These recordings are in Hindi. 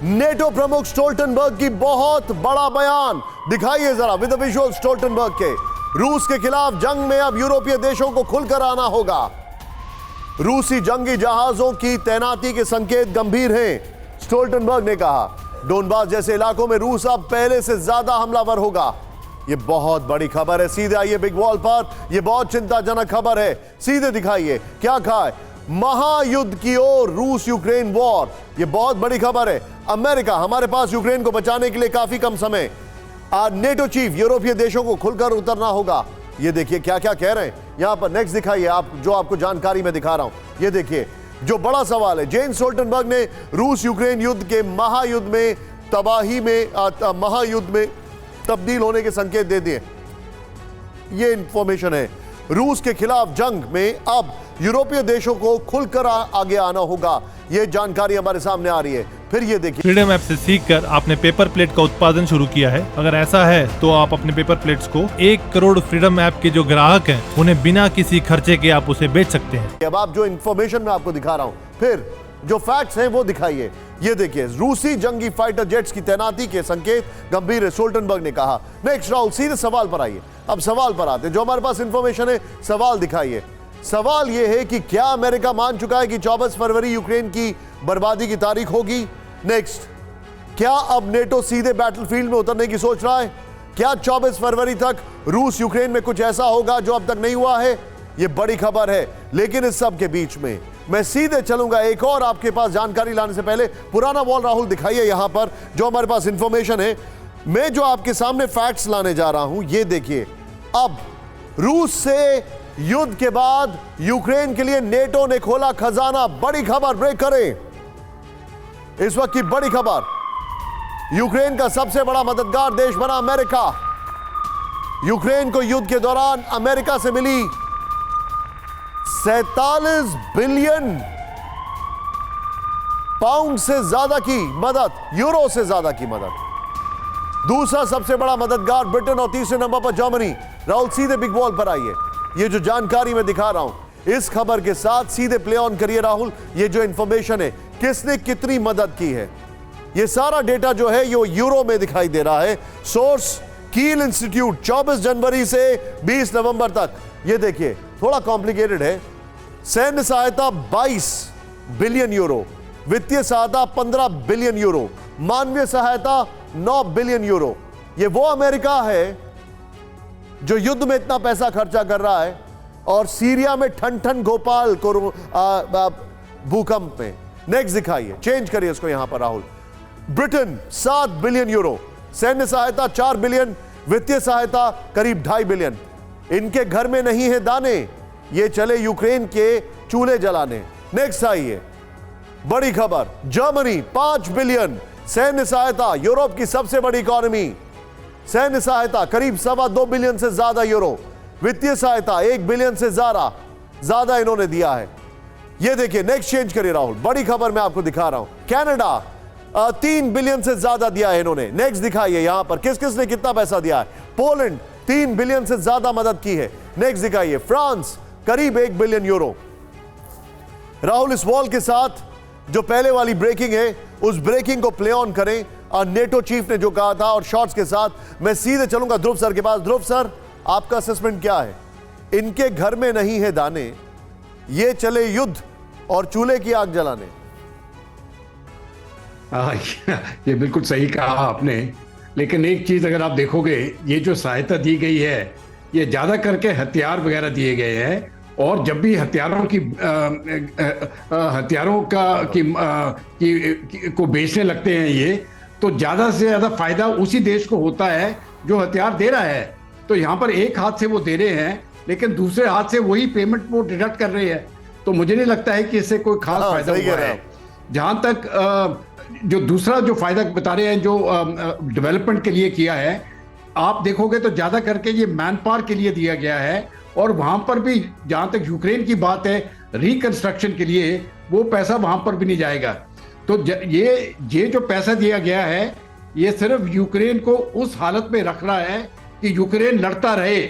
नेटो प्रमुख स्टोल्टनबर्ग की बहुत बड़ा बयान, दिखाइए जरा विद विजुअल स्टोल्टनबर्ग के। रूस के खिलाफ जंग में अब यूरोपीय देशों को खुलकर आना होगा। रूसी जंगी जहाजों की तैनाती के संकेत गंभीर हैं, स्टोल्टनबर्ग ने कहा। डोनबास जैसे इलाकों में रूस अब पहले से ज्यादा हमलावर होगा। यह बहुत बड़ी खबर है। सीधे आइए बिग वॉल पर, यह बहुत चिंताजनक खबर है। सीधे दिखाइए क्या कहा है। महायुद्ध की ओर रूस यूक्रेन वॉर, यह बहुत बड़ी खबर है। अमेरिका, हमारे पास यूक्रेन को बचाने के लिए काफी कम समय। नेटो चीफ, यूरोपीय देशों को खुलकर उतरना होगा। ये देखिए क्या क्या कह रहे हैं यहां पर। नेक्स्ट दिखाइए आप, जो आपको जानकारी में दिखा रहा हूं। ये देखिए जो बड़ा सवाल है। जेन स्टोल्टनबर्ग ने रूस यूक्रेन युद्ध के महायुद्ध में तबाही में महायुद्ध में तब्दील होने के संकेत दे दिए। ये इंफॉर्मेशन है। रूस के खिलाफ जंग में अब यूरोपीय देशों को खुलकर आगे आना होगा। यह जानकारी हमारे सामने आ रही है। फिर ये देखिए, फ्रीडम ऐप से सीखकर आपने पेपर प्लेट का उत्पादन शुरू किया है। अगर ऐसा है तो आप अपने पेपर प्लेट्स को 1 करोड़ फ्रीडम ऐप के जो ग्राहक हैं उन्हें बिना किसी खर्चे के आप उसे बेच सकते हैं। अब आप जो इंफॉर्मेशन मैं आपको दिखा रहा हूं, फिर जो फैक्ट्स हैं वो दिखाइए। ये देखिए, रूसी जंगी फाइटर जेट्स की तैनाती के संकेत गंभीर है, स्टोल्टनबर्ग ने कहा। नेक्स्ट राहुल, सीधे सवाल पर आइए। अब सवाल पर आते हैं। जो हमारे पास इंफॉर्मेशन है, सवाल दिखाइए। सवाल यह है कि क्या अमेरिका मान चुका है कि 24 फरवरी यूक्रेन की बर्बादी की तारीख होगी? नेक्स्ट, क्या अब नेटो सीधे बैटलफील्ड में उतरने की सोच रहा है? क्या 24 फरवरी तक रूस यूक्रेन में कुछ ऐसा होगा जो अब तक नहीं हुआ है? यह बड़ी खबर है। लेकिन इस सब के बीच में मैं सीधे चलूंगा एक और आपके पास जानकारी लाने से पहले पुराना वॉल राहुल दिखाइए यहां पर जो हमारे पास इंफॉर्मेशन है। मैं जो आपके सामने फैक्ट्स लाने जा रहा हूं, ये देखिए। अब रूस से युद्ध के बाद यूक्रेन के लिए नेटो ने खोला खजाना। बड़ी खबर, ब्रेक करें इस वक्त की बड़ी खबर। यूक्रेन का सबसे बड़ा मददगार देश बना अमेरिका। यूक्रेन को युद्ध के दौरान अमेरिका से मिली 47 बिलियन पाउंड से ज्यादा की मदद, यूरो से ज्यादा की मदद। दूसरा सबसे बड़ा मददगार ब्रिटेन और तीसरे नंबर पर जर्मनी। राहुल सीधे बिग वॉल पर आइए। ये जो जानकारी मैं दिखा रहा हूं, इस खबर के साथ सीधे प्ले ऑन करिए राहुल। ये जो इंफॉर्मेशन है, किसने कितनी मदद की है, ये सारा डेटा जो है ये यूरो में दिखाई दे रहा है। सोर्स कील इंस्टीट्यूट, 24 जनवरी से 20 नवंबर तक। ये देखिए थोड़ा कॉम्प्लिकेटेड है। सैन्य सहायता 22 बिलियन यूरो, वित्तीय सहायता 15 बिलियन यूरो, मानवीय सहायता 9 बिलियन यूरो। ये वो अमेरिका है जो युद्ध में इतना पैसा खर्चा कर रहा है और सीरिया में ठन ठन गोपाल भूकंप में। नेक्स्ट दिखाइए, चेंज करिए इसको यहां पर राहुल। ब्रिटेन 7 बिलियन यूरो, सैन्य सहायता 4 बिलियन, वित्तीय सहायता करीब 2.5 बिलियन। इनके घर में नहीं है दाने, ये चले यूक्रेन के चूल्हे जलाने। नेक्स्ट आइए, बड़ी खबर। जर्मनी 5 बिलियन सैन्य सहायता, यूरोप की सबसे बड़ी इकोनॉमी। सैन्य सहायता करीब 2.25 बिलियन से ज्यादा यूरो, वित्तीय सहायता 1 बिलियन से ज्यादा इन्होंने दिया है। ये देखिए, नेक्स्ट चेंज करिए राहुल। बड़ी खबर मैं आपको दिखा रहा हूं। कनाडा 3 बिलियन से ज्यादा दिया है इन्होंने। नेक्स्ट दिखाइए यहां पर किस किस ने कितना पैसा दिया है। पोलैंड 3 बिलियन से ज्यादा मदद की है। नेक्स्ट दिखाइए, फ्रांस करीब 1 बिलियन यूरो। राहुल, इस वॉल के साथ जो पहले वाली ब्रेकिंग है, उस ब्रेकिंग को प्ले ऑन करें। नेटो चीफ ने जो कहा था और शॉर्ट्स के साथ मैं सीधे चलूंगा ध्रुव सर के पास। ध्रुव सर, आपका असेसमेंट क्या है? इनके घर में नहीं है दाने, ये चले युद्ध और चूल्हे की आग जलाने। ये बिल्कुल सही कहा आपने। लेकिन एक चीज अगर आप देखोगे, ये जो सहायता दी गई है ये ज्यादा करके हथियार वगैरह दिए गए हैं। और जब भी हथियारों को बेचने लगते हैं ये, तो ज्यादा से ज्यादा फायदा उसी देश को होता है जो हथियार दे रहा है। तो यहाँ पर एक हाथ से वो दे रहे हैं लेकिन दूसरे हाथ से वही पेमेंट वो डिडक्ट कर रहे हैं। तो मुझे नहीं लगता है कि इससे कोई खास फायदा हुआ है। जहां तक जो दूसरा जो फायदा बता रहे हैं, जो डेवलपमेंट के लिए किया है, आप देखोगे तो ज्यादा करके ये मैन पावर के लिए दिया गया है। और वहां पर भी जहां तक यूक्रेन की बात है, रिकंस्ट्रक्शन के लिए वो पैसा वहां पर भी नहीं जाएगा। तो ये जो पैसा दिया गया है, ये सिर्फ यूक्रेन को उस हालत में रख रहा है कि यूक्रेन लड़ता रहे।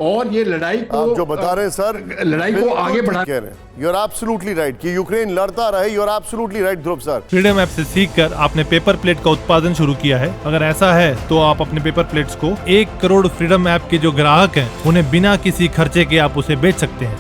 और ये लड़ाई को आप जो बता रहे हैं सर, लड़ाई को आगे बढ़ा कह रहे हैं। यू आर एब्सोल्युटली राइट कि यूक्रेन लड़ता रहे। You are absolutely right Dhruv sir. Freedom app से सीखकर आपने पेपर प्लेट का उत्पादन शुरू किया है। अगर ऐसा है तो आप अपने पेपर प्लेट्स को 1 करोड़ फ्रीडम ऐप के जो ग्राहक हैं उन्हें बिना किसी खर्चे के आप उसे बेच सकते हैं।